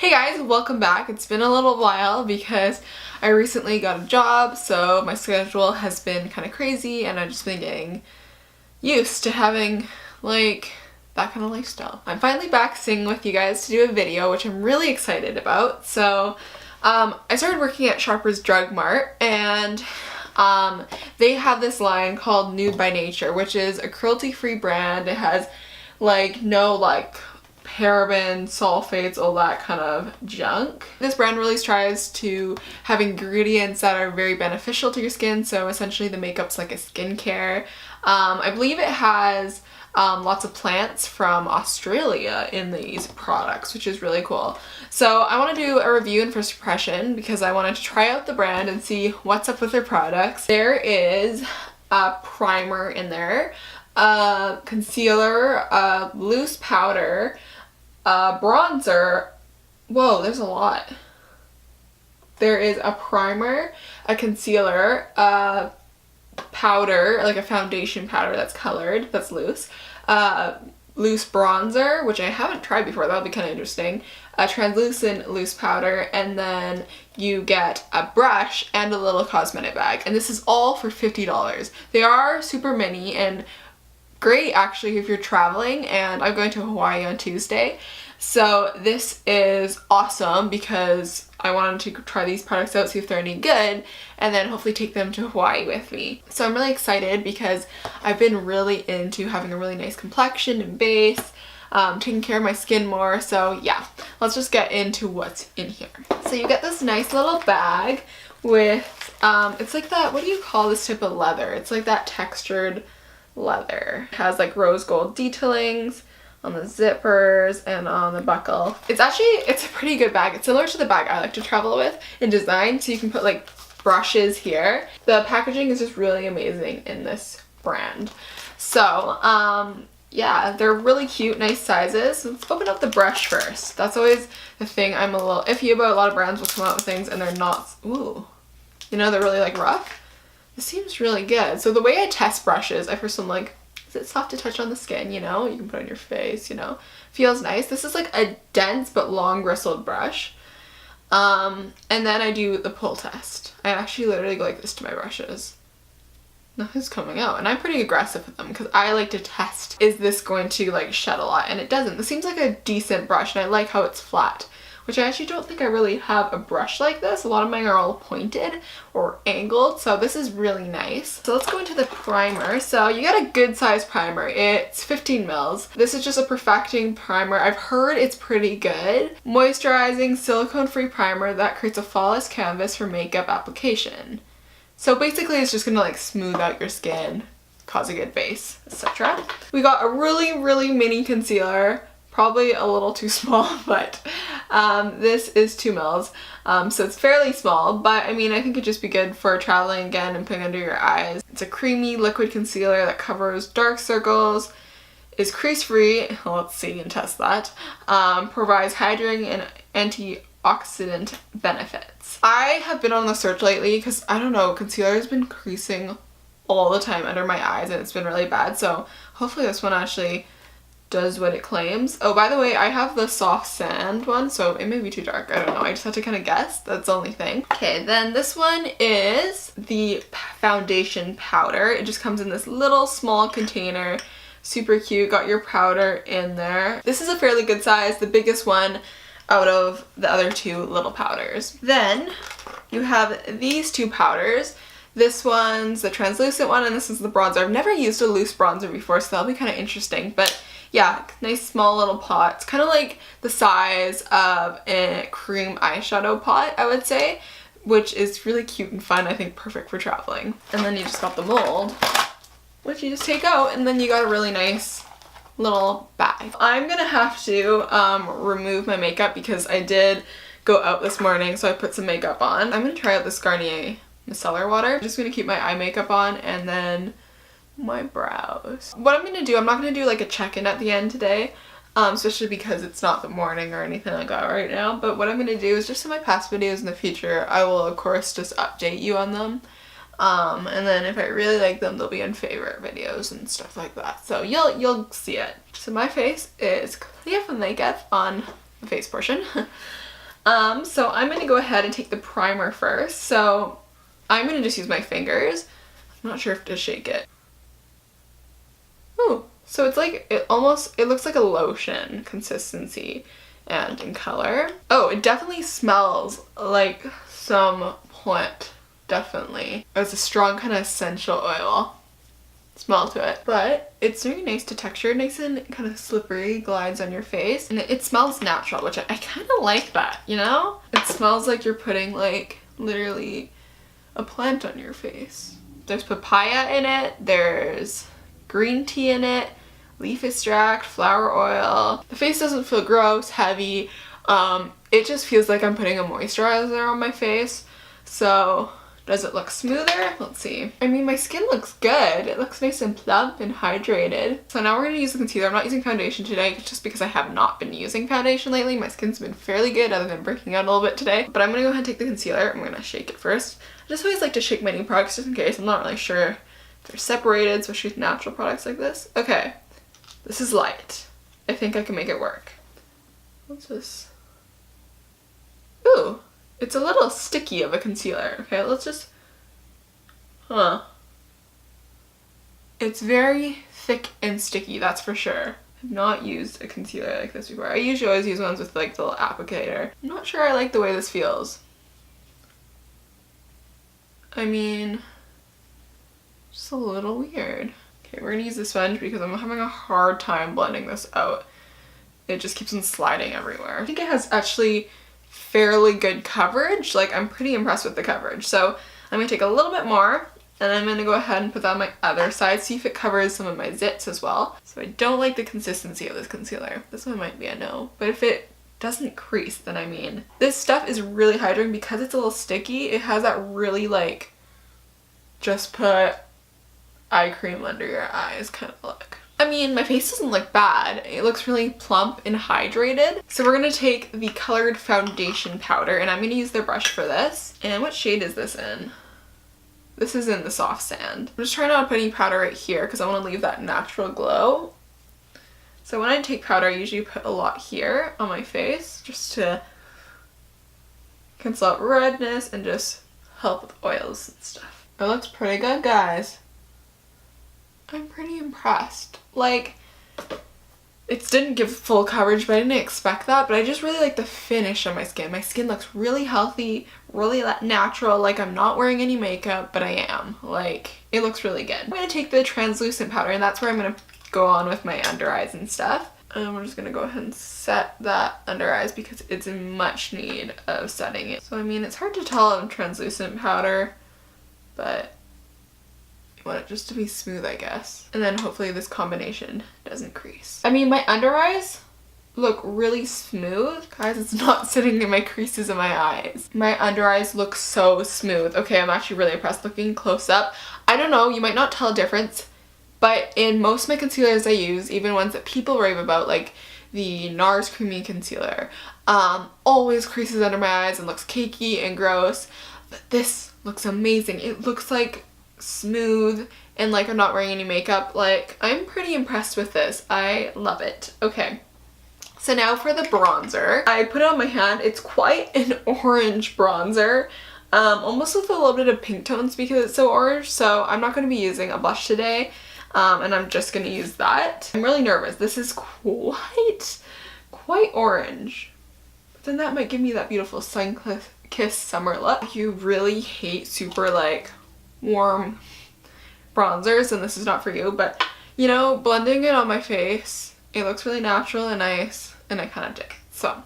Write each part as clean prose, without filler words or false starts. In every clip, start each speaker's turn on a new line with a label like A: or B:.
A: Hey guys, welcome back. It's been a little while because I recently got a job, so my schedule has been kind of crazy and I've just been getting used to having like that kind of lifestyle. I'm finally back singing with you guys to do a video, which I'm really excited about. So I started working at Shoppers Drug Mart, and they have this line called Nude by Nature, which is a cruelty-free brand. It has no parabens, sulfates, all that kind of junk. This brand really tries to have ingredients that are very beneficial to your skin, so essentially the makeup's like a skincare. I believe it has lots of plants from Australia in these products, which is really cool. So I want to do a review and first impression because I wanted to try out the brand and see what's up with their products. There is a primer in there, a concealer, a loose powder, bronzer. Whoa, there's a lot. There is a primer, a concealer, a powder, like a foundation powder that's colored, that's loose, loose bronzer, which I haven't tried before, that'll be kind of interesting, a translucent loose powder, and then you get a brush and a little cosmetic bag. And this is all for $50. They are super mini and great actually if you're traveling, and I'm going to Hawaii on Tuesday. So this is awesome because I wanted to try these products out, see if they're any good, and then hopefully take them to Hawaii with me. So I'm really excited because I've been really into having a really nice complexion and base, taking care of my skin more. So yeah, let's just get into what's in here. So you get this nice little bag with, it's like that, what do you call this type of leather? It's like that textured leather. It has like rose gold detailings on the zippers and on the buckle. It's a pretty good bag. It's similar to the bag I like to travel with in design, so you can put like brushes here. The packaging is just really amazing in this brand. So yeah, they're really cute, nice sizes. Let's open up the brush first. That's always the thing I'm a little iffy about. A lot of brands will come out with things and they're not, ooh, you know, they're really like rough. This seems really good. So the way I test brushes, I first am like, is it soft to touch on the skin, you know? You can put it on your face, you know? Feels nice. This is like a dense but long bristled brush. And then I do the pull test. I actually literally go like this to my brushes. Nothing's coming out. And I'm pretty aggressive with them because I like to test, is this going to like shed a lot? And it doesn't. This seems like a decent brush, and I like how it's flat, which I actually don't think I really have a brush like this. A lot of mine are all pointed or angled, so this is really nice. So let's go into the primer. So you get a good size primer. It's 15 mils. This is just a perfecting primer. I've heard it's pretty good. Moisturizing silicone-free primer that creates a flawless canvas for makeup application. So basically it's just gonna like smooth out your skin, cause a good base, etc. We got a really mini concealer. Probably a little too small, but this is 2 mils, so it's fairly small, but I mean, I think it'd just be good for traveling again and putting under your eyes. It's a creamy liquid concealer that covers dark circles, is crease free, let's see and test that, provides hydrating and antioxidant benefits. I have been on the search lately because, I don't know, concealer has been creasing all the time under my eyes and it's been really bad, so hopefully this one actually does what it claims. Oh, by the way, I have the soft sand one, so it may be too dark. I don't know. I just have to kind of guess. That's the only thing. Okay, then this one is the foundation powder. It just comes in this little small container. Super cute. Got your powder in there. This is a fairly good size, the biggest one out of the other two little powders. Then you have these two powders. This one's the translucent one and this is the bronzer. I've never used a loose bronzer before, so that'll be kind of interesting, but yeah, nice small little pot. It's kind of like the size of a cream eyeshadow pot, I would say, which is really cute and fun. I think perfect for traveling. And then you just got the mold, which you just take out, and then you got a really nice little bag. I'm gonna have to remove my makeup because I did go out this morning, so I put some makeup on. I'm gonna try out this Garnier micellar water. I'm just gonna keep my eye makeup on and then my brows. What I'm gonna do, I'm not gonna do like a check-in at the end today, especially because it's not the morning or anything like that right now, but what I'm gonna do is just in my past videos in the future, I will of course just update you on them, and then if I really like them, they'll be in favorite videos and stuff like that, so you'll see it. So my face is clear of makeup on the face portion. So I'm gonna go ahead and take the primer first. So I'm gonna just use my fingers. I'm not sure if to shake it. Ooh, so it's like, it looks like a lotion consistency and in color. Oh, it definitely smells like some plant, definitely. It's a strong kind of essential oil smell to it, but it's very nice to texture, nice and kind of slippery, glides on your face, and it smells natural, which I kind of like that, you know? It smells like you're putting like literally a plant on your face. There's papaya in it, there's green tea in it, leaf extract, flower oil. The face doesn't feel gross, heavy. It just feels like I'm putting a moisturizer on my face. So does it look smoother? Let's see. I mean, my skin looks good. It looks nice and plump and hydrated. So now we're gonna use the concealer. I'm not using foundation today just because I have not been using foundation lately. My skin's been fairly good other than breaking out a little bit today. But I'm gonna go ahead and take the concealer. I'm gonna shake it first. I just always like to shake my new products just in case. I'm not really sure if they're separated, especially with natural products like this. Okay, this is light. I think I can make it work. What's this? Ooh. It's a little sticky of a concealer. Okay, let's just... It's very thick and sticky, that's for sure. I've not used a concealer like this before. I usually always use ones with like the little applicator. I'm not sure I like the way this feels. I mean, just a little weird. Okay, we're gonna use the sponge because I'm having a hard time blending this out. It just keeps on sliding everywhere. I think it has actually fairly good coverage. Like, I'm pretty impressed with the coverage. So I'm gonna take a little bit more and I'm gonna go ahead and put that on my other side, see if it covers some of my zits as well. So I don't like the consistency of this concealer. This one might be a no, but if it doesn't crease, then I mean. This stuff is really hydrating because it's a little sticky. It has that really like, just put eye cream under your eyes kind of look. I mean, my face doesn't look bad. It looks really plump and hydrated. So we're gonna take the colored foundation powder and I'm gonna use their brush for this. And what shade is this in? This is in the soft sand. I'm just trying not to put any powder right here because I want to leave that natural glow. So when I take powder, I usually put a lot here on my face just to cancel out redness and just help with oils and stuff. It looks pretty good, guys. I'm pretty impressed. Like, it didn't give full coverage, but I didn't expect that, but I just really like the finish on my skin. My skin looks really healthy, really natural, like I'm not wearing any makeup, but I am. Like, it looks really good. I'm gonna take the translucent powder, and that's where I'm gonna go on with my under eyes and stuff. And we're just gonna go ahead and set that under eyes because it's in much need of setting it. So I mean, it's hard to tell on translucent powder, but want it just to be smooth, I guess. And then hopefully this combination doesn't crease. I mean, my under eyes look really smooth. Guys, it's not sitting in my creases of my eyes. My under eyes look so smooth. Okay, I'm actually really impressed looking close up. I don't know, you might not tell a difference, but in most of my concealers I use, even ones that people rave about, like the NARS Creamy Concealer, always creases under my eyes and looks cakey and gross. But this looks amazing. It looks like smooth and like I'm not wearing any makeup. Like, I'm pretty impressed with this. I love it. Okay, so now for the bronzer. I put it on my hand. It's quite an orange bronzer, almost with a little bit of pink tones because it's so orange. So I'm not going to be using a blush today, and I'm just going to use that. I'm really nervous. This is quite orange, but then that might give me that beautiful sun-kissed summer look. If you really hate super like warm bronzers, and this is not for you, but you know, blending it on my face, it looks really natural and nice, and I kind of dig. So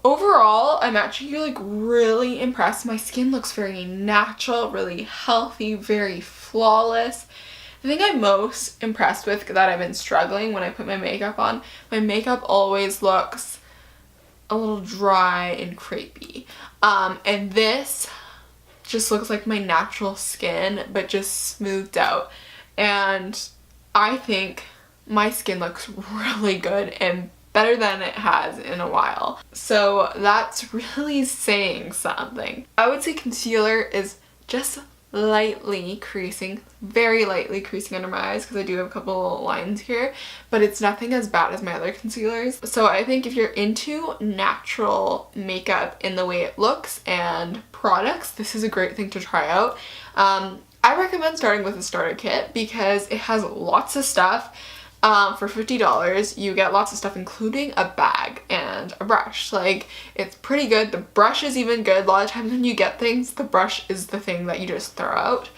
A: overall, I'm actually like really impressed. My skin looks very natural, really healthy, very flawless. The thing I'm most impressed with that I've been struggling when I put my makeup on, my makeup always looks a little dry and crepey, and this just looks like my natural skin but just smoothed out, and I think my skin looks really good and better than it has in a while. So that's really saying something. I would say concealer is just lightly creasing, very lightly creasing under my eyes because I do have a couple lines here, but it's nothing as bad as my other concealers. So I think if you're into natural makeup in the way it looks and products, this is a great thing to try out. I recommend starting with a starter kit because it has lots of stuff. For $50, you get lots of stuff, including a bag and a brush. Like, it's pretty good. The brush is even good. A lot of times when you get things, the brush is the thing that you just throw out.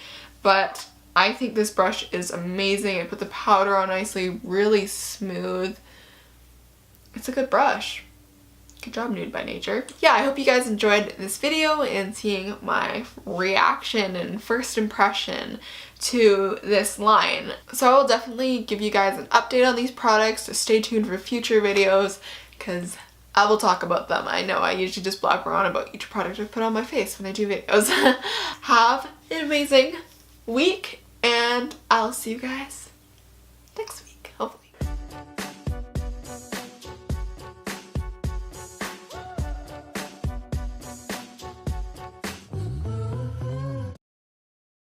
A: But I think this brush is amazing. It put the powder on nicely, really smooth. It's a good brush. Good job, Nude by Nature. Yeah, I hope you guys enjoyed this video and seeing my reaction and first impression to this line. So I will definitely give you guys an update on these products, so stay tuned for future videos because I will talk about them. I know I usually just blabber on about each product I put on my face when I do videos. Have an amazing week and I'll see you guys next week.